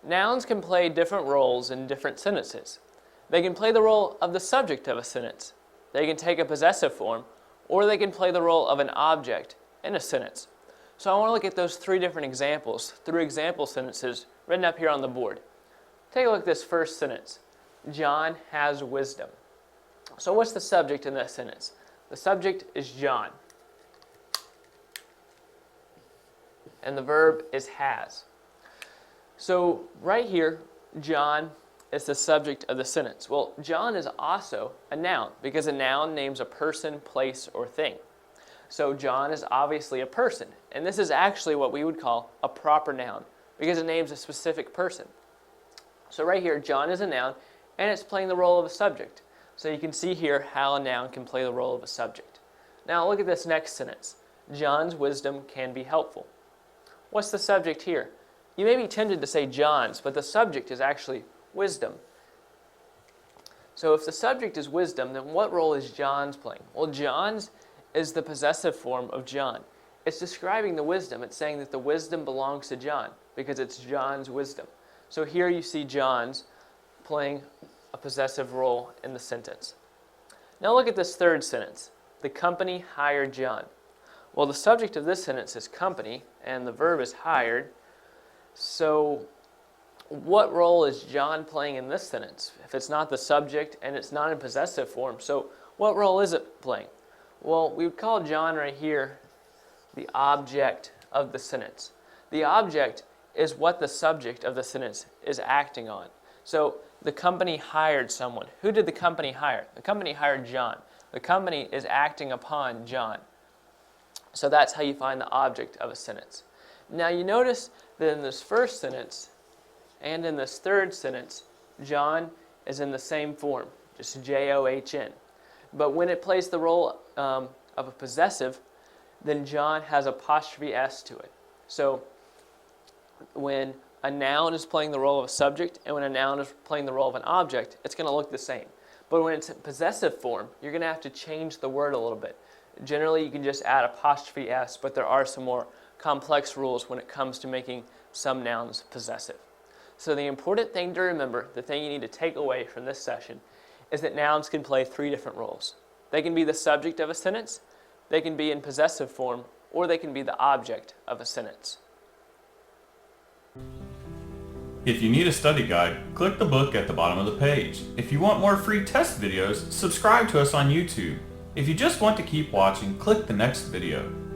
Nouns can play different roles in different sentences. They can play the role of the subject of a sentence. They can take a possessive form, or they can play the role of an object in a sentence. So I want to look at those three different examples, three example sentences written up here on the board. Take a look at this first sentence. John has wisdom. So what's the subject in that sentence? The subject is John. And the verb is has. So right here, John is the subject of the sentence. Well, John is also a noun because a noun names a person, place, or thing. So John is obviously a person, and this is actually what we would call a proper noun because it names a specific person. So right here, John is a noun, and it's playing the role of a subject. So you can see here how a noun can play the role of a subject. Now look at this next sentence. John's wisdom can be helpful. What's the subject here? You may be tempted to say John's, but the subject is actually wisdom. So if the subject is wisdom, then what role is John's playing? Well, John's is the possessive form of John. It's describing the wisdom. It's saying that the wisdom belongs to John because it's John's wisdom. So here you see John's playing a possessive role in the sentence. Now look at this third sentence. The company hired John. Well, the subject of this sentence is company, and the verb is hired. So what role is John playing in this sentence? If it's not the subject and it's not in possessive form, so what role is it playing? Well, we would call John right here the object of the sentence. The object is what the subject of the sentence is acting on. So the company hired someone. Who did the company hire? The company hired John. The company is acting upon John. So that's how you find the object of a sentence. Now you notice that in this first sentence and in this third sentence, John is in the same form, just J-O-H-N. But when it plays the role of a possessive, then John has apostrophe S to it. So when a noun is playing the role of a subject and when a noun is playing the role of an object, it's going to look the same. But when it's in possessive form, you're going to have to change the word a little bit. Generally, you can just add apostrophe S, but there are some more complex rules when it comes to making some nouns possessive. So the important thing to remember, the thing you need to take away from this session, is that nouns can play three different roles. They can be the subject of a sentence, they can be in possessive form, or they can be the object of a sentence. If you need a study guide, click the book at the bottom of the page. If you want more free test videos, subscribe to us on YouTube. If you just want to keep watching, click the next video.